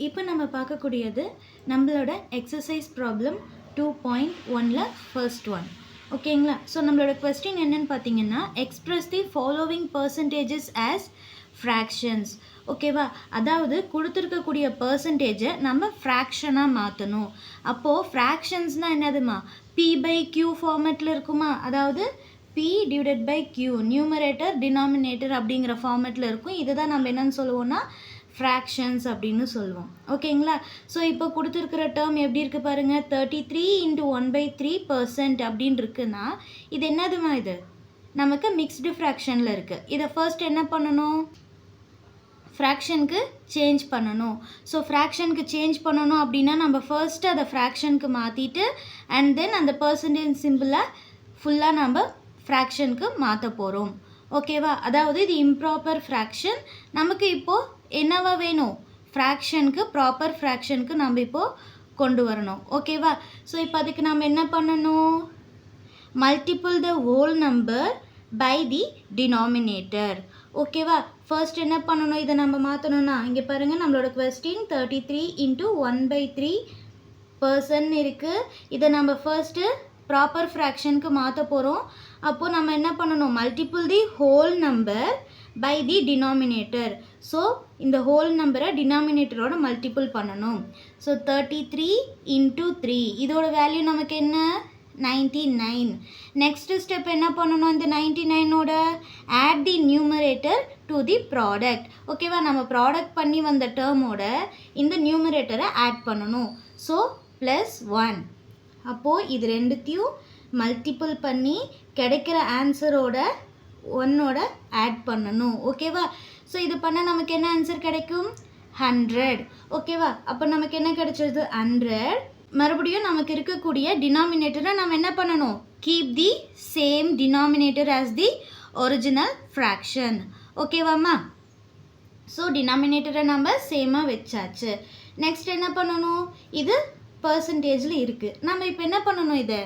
இப்போ நம்ம பார்க்கக்கூடியது நம்மளோட எக்ஸசைஸ் ப்ராப்ளம் 2.1ல ஃபர்ஸ்ட் ஒன். ஓகேங்களா? ஸோ நம்மளோட கொஸ்டின் என்னன்னு பார்த்தீங்கன்னா, express the following percentages as fractions. ஓகேவா? அதாவது கொடுத்துருக்கக்கூடிய பர்சன்டேஜை நம்ம ஃப்ராக்ஷனாக மாற்றணும். அப்போது ஃப்ராக்ஷன்ஸ்னால் என்னதுமா? P/Q ஃபார்மேட்டில் இருக்குமா? அதாவது P divided by Q, numerator denominator அப்படிங்கிற ஃபார்மேட்டில் இருக்கும். இதை தான் நம்ம என்னன்னு சொல்லுவோம்னா ஃப்ராக்ஷன்ஸ் அப்படின்னு சொல்லுவோம். ஓகேங்களா? ஸோ இப்போ கொடுத்துருக்கிற டேர்ம் எப்படி இருக்குது பாருங்கள். 33 × 1/3% அப்படின்னு இருக்குன்னா இது என்னதுமா? இது நமக்கு மிக்ஸ்டு ஃப்ராக்ஷனில் இருக்குது. இதை ஃபர்ஸ்ட் என்ன பண்ணணும்? ஃப்ராக்ஷனுக்கு சேஞ்ச் பண்ணணும். ஸோ ஃப்ராக்ஷனுக்கு சேஞ்ச் பண்ணணும் அப்படின்னா நம்ம ஃபர்ஸ்ட்டு அதை ஃப்ராக்ஷனுக்கு மாற்றிட்டு அண்ட் தென் அந்த பர்சன்டேஜ் சிம்பிளை ஃபுல்லாக நம்ம ஃப்ராக்ஷனுக்கு மாற்ற போகிறோம். ஓகேவா? அதாவது இது இம்ப்ராப்பர் ஃப்ராக்ஷன். நமக்கு இப்போது என்னவா வேணும்? ஃப்ராக்ஷனுக்கு, ப்ராப்பர் ஃப்ராக்ஷனுக்கு நம்ம இப்போது கொண்டு வரணும். ஓகேவா? ஸோ இப்போ அதுக்கு நம்ம என்ன பண்ணணும்? Multiple the whole number by the denominator. ஓகேவா? ஃபர்ஸ்ட் என்ன பண்ணணும்? இதை நம்ம மாற்றணும்னா இங்கே பாருங்கள், நம்மளோட கொஸ்டின் 33 × 1/3% இருக்குது. இதை நம்ம ஃபர்ஸ்ட்டு ப்ராப்பர் ஃப்ராக்ஷனுக்கு மாற்ற போகிறோம். அப்போது நம்ம என்ன பண்ணணும்? Multiple the whole number by the denominator. So இந்த ஹோல் நம்பரை டினாமினேட்டரோட மல்டிபிள் பண்ணணும். ஸோ 33 × 3 இதோட வேல்யூ நமக்கு என்ன? 99. நெக்ஸ்ட் ஸ்டெப் என்ன பண்ணணும்? இந்த 99ஓட add the numerator to the product. ஓகேவா? நம்ம ப்ராடக்ட் பண்ணி வந்த டேர்மோட இந்த நியூமரேட்டரை ஆட் பண்ணணும். ஸோ +1. அப்போது இது ரெண்டுத்தையும் மல்டிபிள் பண்ணி கிடைக்கிற ஆன்சரோட 1ஓட ஆட் பண்ணணும். ஓகேவா? ஸோ இது பண்ணால் நமக்கு என்ன ஆன்சர் கிடைக்கும்? 100. ஓகேவா? அப்போ நமக்கு என்ன கிடைச்சது? 100. மறுபடியும் நமக்கு இருக்கக்கூடிய டினாமினேட்டரை நம்ம என்ன பண்ணணும்? Keep the same denominator as the original fraction. ஓகேவாம்மா? ஸோ டினாமினேட்டரை நம்ம சேமாக வச்சாச்சு. நெக்ஸ்ட் என்ன பண்ணணும்? இது பர்சன்டேஜில் இருக்குது. நம்ம இப்போ என்ன பண்ணணும்? இதை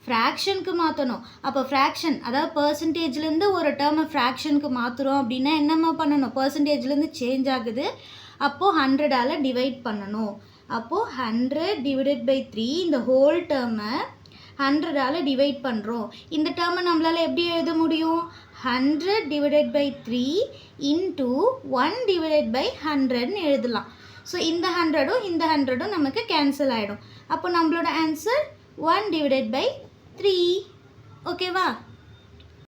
ஃப்ராக்ஷனுக்கு மாற்றணும். அப்போ ஃப்ராக்ஷன், அதாவது பர்சன்டேஜ்லேருந்து ஒரு டேர்மை ஃப்ராக்ஷனுக்கு மாற்றுறோம் அப்படின்னா என்னம்மா பண்ணணும்? பர்சன்டேஜ்லேருந்து சேஞ்ச் ஆகுது. அப்போது 100ஆல் டிவைட் பண்ணணும். அப்போது 100 / 3 இந்த ஹோல் டேர்மை 100ஆல் டிவைட் பண்ணுறோம். இந்த டேர்மை நம்மளால் எப்படி எழுத முடியும்? 100 / 3 × 1 / 100ன்னு எழுதலாம். ஸோ இந்த 100ம் இந்த 100ம் நமக்கு கேன்சல் ஆகிடும். அப்போ நம்மளோட ஆன்சர் 1 / 3. ஓகேவா?